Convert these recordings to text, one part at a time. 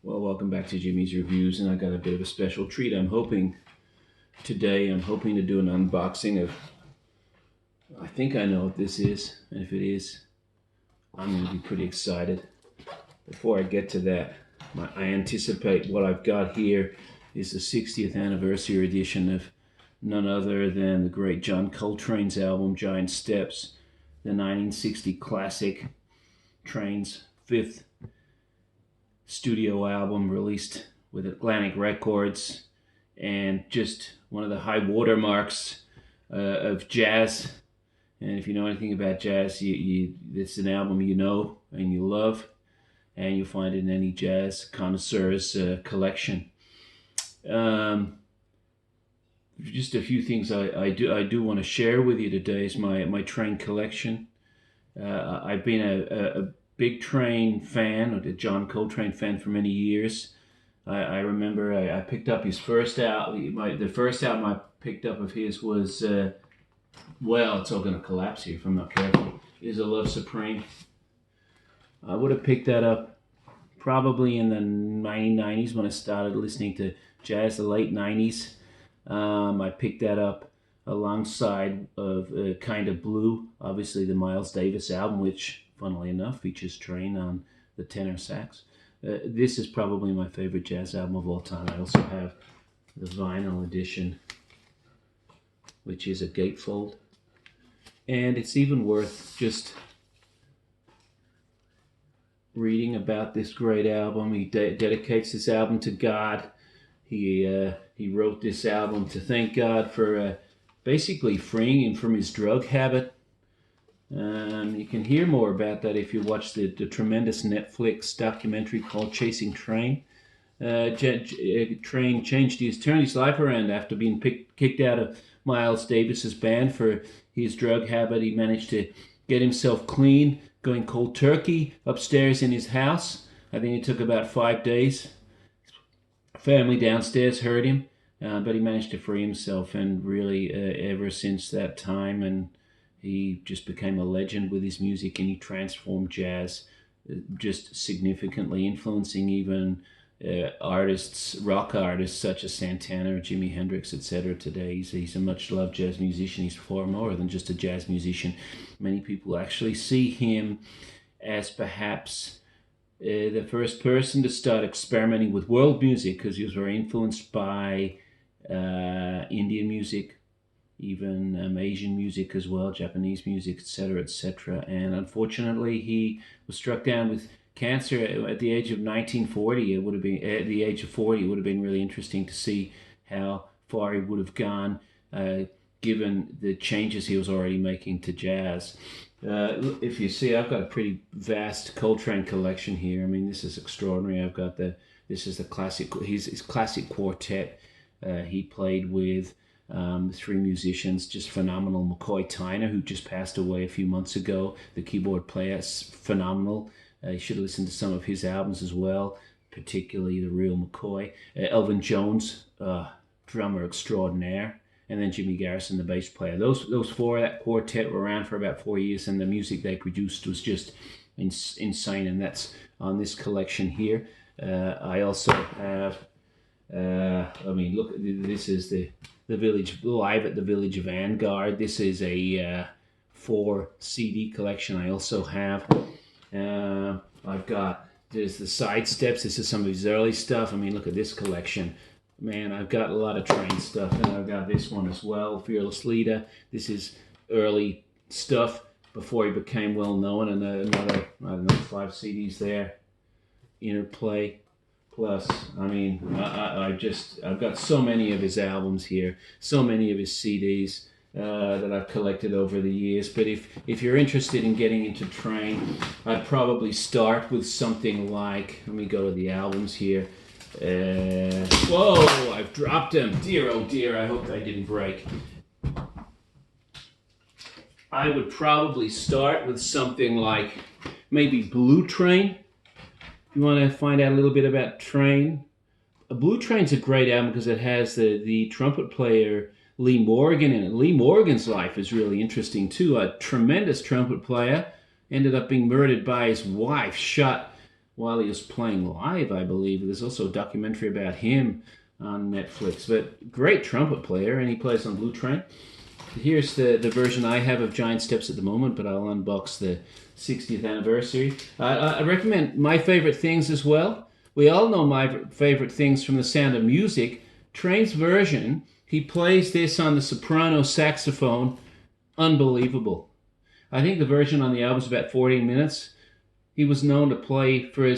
Well, welcome back to Jimmy's Reviews, and I got a bit of a special treat. I'm hoping to do an unboxing of, I think I know what this is, and if it is, I'm going to be pretty excited. Before I get to that, I anticipate what I've got here is the 60th anniversary edition of none other than the great John Coltrane's album, Giant Steps, the 1960 classic, Train's fifth studio album released with Atlantic Records, and just one of the high watermarks of jazz. And if you know anything about jazz, it's an album you know and you love, and you'll find it in any jazz connoisseur's collection. Just a few things I do want to share with you today is my Train collection. I've been a big Train fan, or the John Coltrane fan, for many years. I remember I picked up his first album. The first album I picked up of his was, well, it's all going to collapse here if I'm not careful, Is a Love Supreme. I would have picked that up probably in the 1990s when I started listening to jazz, the late 90s. I picked that up alongside of Kind of Blue, obviously the Miles Davis album, which, funnily enough, features Train on the tenor sax. This is probably my favorite jazz album of all time. I also have the vinyl edition, which is a gatefold. And it's even worth just reading about this great album. He dedicates this album to God. He wrote this album to thank God for basically freeing him from his drug habit. You can hear more about that if you watch the tremendous Netflix documentary called Chasing Train. Train turned his life around after being kicked out of Miles Davis's band for his drug habit. He managed to get himself clean, going cold turkey upstairs in his house. I think it took about 5 days. Family downstairs heard him, but he managed to free himself, and really ever since that time, and he just became a legend with his music, and he transformed jazz just significantly, influencing even rock artists such as Santana or Jimi Hendrix, etc. today. He's a much-loved jazz musician. He's far more than just a jazz musician. Many people actually see him as perhaps the first person to start experimenting with world music, because he was very influenced by Indian music, even Asian music as well, Japanese music, etc., etc. And unfortunately, he was struck down with cancer at the age of 1940. It would have been at the age of 40. It would have been really interesting to see how far he would have gone, given the changes he was already making to jazz. If you see, I've got a pretty vast Coltrane collection here. I mean, this is extraordinary. This is the classic, his classic quartet. He played with three musicians, just phenomenal. McCoy Tyner, who just passed away a few months ago, the keyboard player, phenomenal. You should listen to some of his albums as well, particularly The Real McCoy. Elvin Jones, drummer extraordinaire. And then Jimmy Garrison, the bass player. Those four, that quartet, were around for about 4 years, and the music they produced was just insane, and that's on this collection here. I also have, look, this is the Village, live at the Village Vanguard. This is a 4 CD collection. I also have, there's the Side Steps. This is some of his early stuff. I mean, look at this collection. Man, I've got a lot of Train stuff, and I've got this one as well, Fearless Leader. This is early stuff before he became well known, and another, I don't know, 5 CDs there. Interplay. Plus, I mean, I've got so many of his albums here, so many of his CDs that I've collected over the years. But if you're interested in getting into Train, I'd probably start with something like, let me go to the albums here. Whoa, I've dropped him. Dear, oh dear, I hope I didn't break. I would probably start with something like maybe Blue Train. If you want to find out a little bit about Train. Blue Train's a great album because it has the trumpet player Lee Morgan in it. Lee Morgan's life is really interesting too. A tremendous trumpet player, ended up being murdered by his wife, shot while he was playing live, I believe. There's also a documentary about him on Netflix. But great trumpet player, and he plays on Blue Train. Here's the version I have of Giant Steps at the moment, but I'll unbox the 60th anniversary. I recommend My Favorite Things as well. We all know my favorite things from The Sound of Music. Train's version, he plays this on the soprano saxophone. Unbelievable. I think the version on the album is about 14 minutes. He was known to play for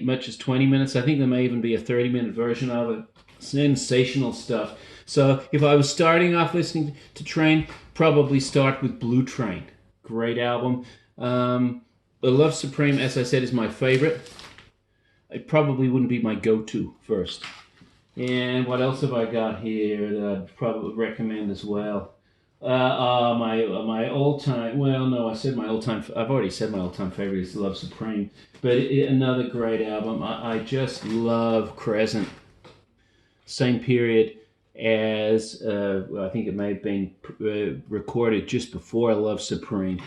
much as 20 minutes. I think there may even be a 30-minute version of it. Sensational stuff. So if I was starting off listening to Train, probably start with Blue Train. Great album. The Love Supreme, as I said, is my favorite. It probably wouldn't be my go-to first. And what else have I got here that I'd probably recommend as well? My all-time, well, no, I said my all-time, I've already said my all-time favorite is Love Supreme, but another great album. I just love Crescent. Same period as, I think it may have been recorded just before Love Supreme.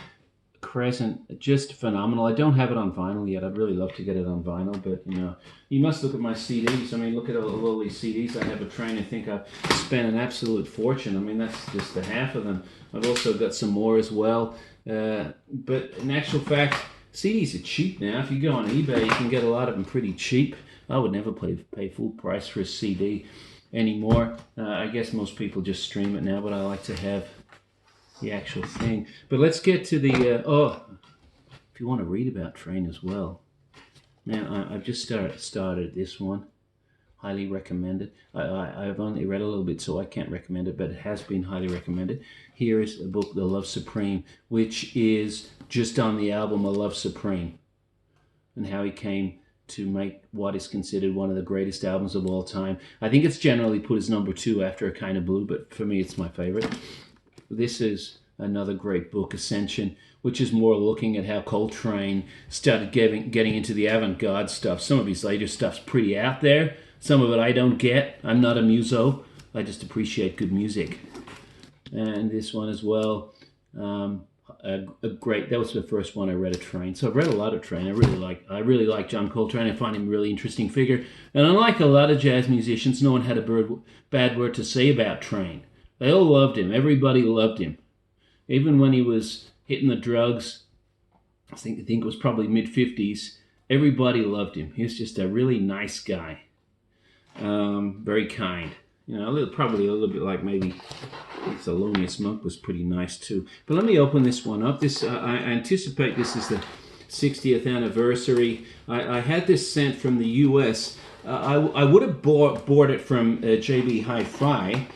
Crescent, just phenomenal. I don't have it on vinyl yet. I'd really love to get it on vinyl, but you must look at my CDs. I mean, look at all these CDs I have of Train and think I've spent an absolute fortune. I mean, that's just the half of them. I've also got some more as well. But in actual fact, CDs are cheap now. If you go on eBay, you can get a lot of them pretty cheap. I would never pay full price for a CD anymore. I guess most people just stream it now, but I like to have the actual thing. But let's get to the if you want to read about Train as well, man, I've just started this one. Highly recommended. I've only read a little bit, so I can't recommend it, but it has been highly recommended. Here is a book, The Love Supreme, which is just on the album A Love Supreme, and how he came to make what is considered one of the greatest albums of all time. I think it's generally put as number 2 after A Kind of Blue, but for me it's my favorite. This is another great book, Ascension, which is more looking at how Coltrane started getting into the avant-garde stuff. Some of his later stuff's pretty out there. Some of it I don't get. I'm not a muso. I just appreciate good music. And this one as well. That was the first one I read of Train. So I've read a lot of Train. I really like John Coltrane. I find him a really interesting figure. And unlike a lot of jazz musicians, no one had a bad word to say about Train. They all loved him. Everybody loved him. Even when he was hitting the drugs, I think it was probably mid-50s, everybody loved him. He was just a really nice guy. Very kind. Probably a little bit like maybe Thelonious Monk was pretty nice too. But let me open this one up. I anticipate this is the 60th anniversary. I had this sent from the U.S. I would have bought it from JB Hi-Fi,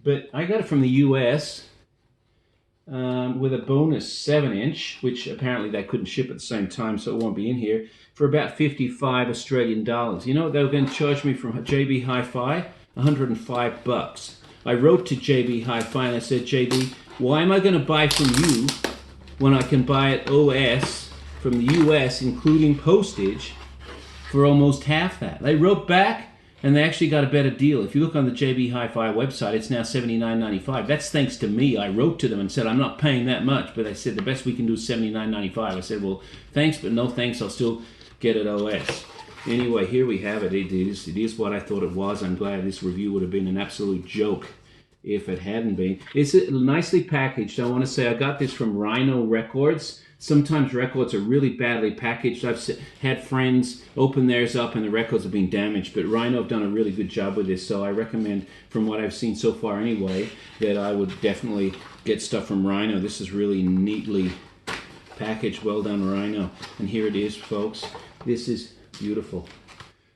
but I got it from the U.S. With a bonus 7-inch, which apparently they couldn't ship at the same time, so it won't be in here, for about 55 Australian dollars. You know what they were going to charge me from JB Hi-Fi? $105. I wrote to JB Hi-Fi and I said, JB, why am I going to buy from you when I can buy it OS from the US, including postage, for almost half that? They wrote back and they actually got a better deal. If you look on the JB Hi-Fi website, it's now $79.95. That's thanks to me. I wrote to them and said, I'm not paying that much, but they said the best we can do is $79.95. I said, well, thanks, but no thanks. I'll still get it OS. Anyway, here we have it. It is what I thought it was. I'm glad this review would have been an absolute joke if it hadn't been. It's nicely packaged. I want to say I got this from Rhino Records. Sometimes records are really badly packaged. I've had friends open theirs up and the records have been damaged, but Rhino have done a really good job with this, so I recommend, from what I've seen so far anyway, that I would definitely get stuff from Rhino. This is really neatly packaged. Well done, Rhino. And here it is, folks. This is beautiful.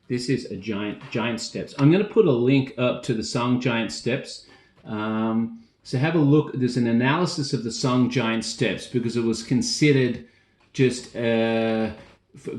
This is a Giant Steps. I'm going to put a link up to the song Giant Steps. So have a look. There's an analysis of the song Giant Steps because it was considered just for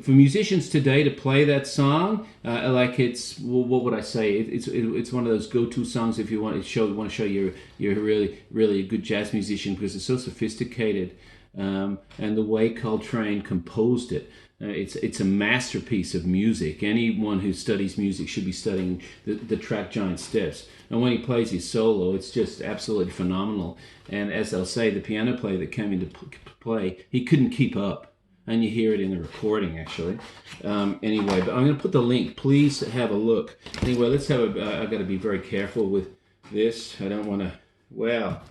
musicians today to play that song. Like it's, well, what would I say? It's one of those go-to songs if you want to show you're really a good jazz musician, because it's so sophisticated, and the way Coltrane composed it. It's a masterpiece of music. Anyone who studies music should be studying the track Giant Steps. And when he plays his solo, it's just absolutely phenomenal. And as they'll say, the piano player that came into play, he couldn't keep up. and you hear it in the recording actually. Anyway, but I'm going to put the link. Please have a look. Anyway, let's have I've got to be very careful with this. I don't want to. Well,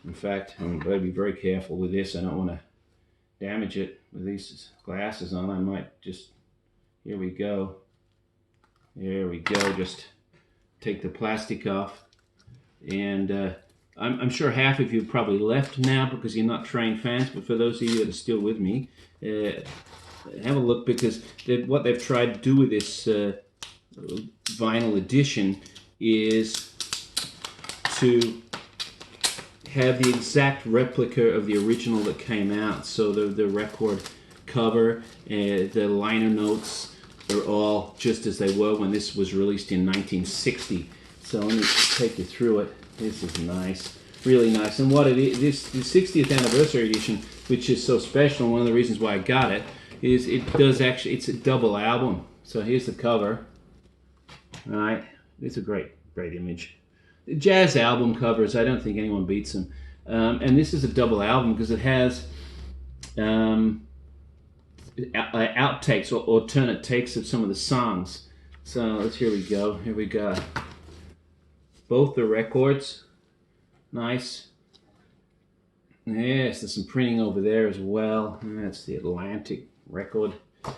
in fact, I'm going to be very careful with this. I don't want to damage it with these glasses on. I might just. Here we go. There we go. Just take the plastic off, and I'm sure half of you probably left now because you're not Train fans, but for those of you that are still with me, have a look, because what they've tried to do with this vinyl edition is to have the exact replica of the original that came out. So the record cover, the liner notes are all just as they were when this was released in 1960. So let me take you through it. This is nice, really nice. And what it is, the 60th anniversary edition, which is so special, one of the reasons why I got it, is it's a double album. So here's the cover. All right, it's a great image. The jazz album covers, I don't think anyone beats them. And this is a double album because it has outtakes or alternate takes of some of the songs. So here we go. Here we go. Both the records, nice. Yes, there's some printing over there as well. That's the Atlantic record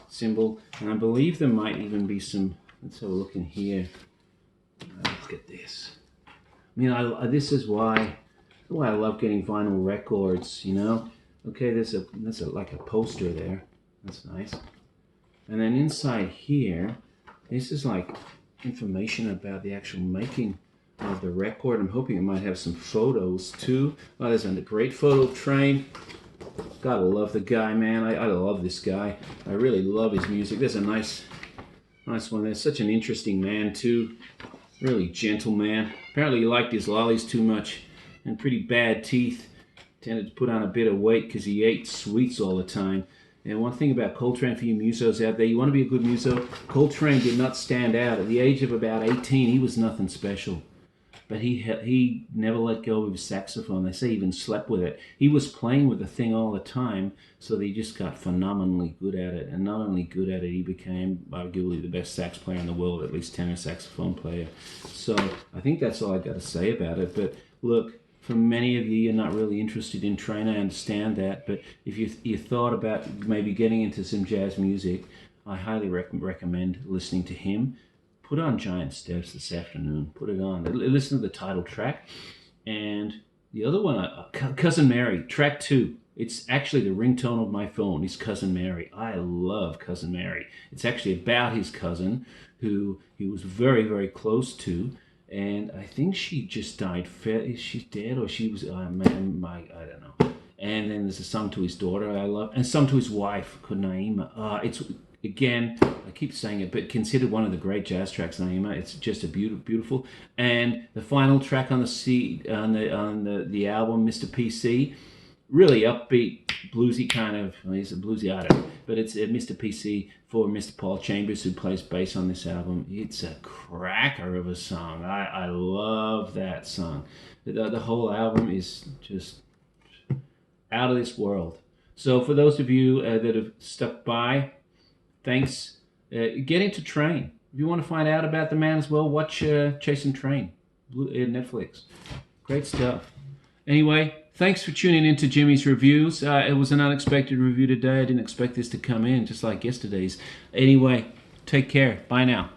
symbol, and I believe there might even be some. Let's have a look in here. Let's get this. I mean, this is why I love getting vinyl records. You know, okay, there's like a poster there. That's nice. And then inside here, this is like information about the actual making of the record. I'm hoping it might have some photos too. Oh, there's a great photo of Train. Gotta love the guy, man. I love this guy. I really love his music. There's a nice one. There's such an interesting man too. Really gentle man. Apparently he liked his lollies too much and pretty bad teeth. Tended to put on a bit of weight because he ate sweets all the time. And one thing about Coltrane, for you musos out there, you want to be a good muso, Coltrane did not stand out. At the age of about 18, he was nothing special. But he never let go of his saxophone. They say he even slept with it. He was playing with the thing all the time, so that he just got phenomenally good at it. And not only good at it, he became arguably the best sax player in the world, at least tenor saxophone player. So I think that's all I've got to say about it. But look, for many of you, you're not really interested in Train. I understand that. But if you thought about maybe getting into some jazz music, I highly recommend listening to him. Put on Giant Steps this afternoon. Put it on. Listen to the title track. And the other one, Cousin Mary, track 2. It's actually the ringtone of my phone. It's Cousin Mary. I love Cousin Mary. It's actually about his cousin, who he was very, very close to. And I think she just died. Is she dead, or she was? I don't know. And then there's a song to his daughter I love, and some to his wife, Naima. It's again, I keep saying it, but considered one of the great jazz tracks, Naima. It's just a beautiful. And the final track on the album, Mr. PC, really upbeat, bluesy kind of. Well, he's a bluesy artist, but it's Mr. PC for Mr. Paul Chambers, who plays bass on this album. It's a cracker of a song. I love that song. The whole album is just out of this world. So for those of you that have stuck by, thanks. Get into Train. If you want to find out about the man as well, watch Chasing Train, Netflix. Great stuff. Anyway, thanks for tuning in to Jimmy's Reviews. It was an unexpected review today. I didn't expect this to come in, just like yesterday's. Anyway, take care. Bye now.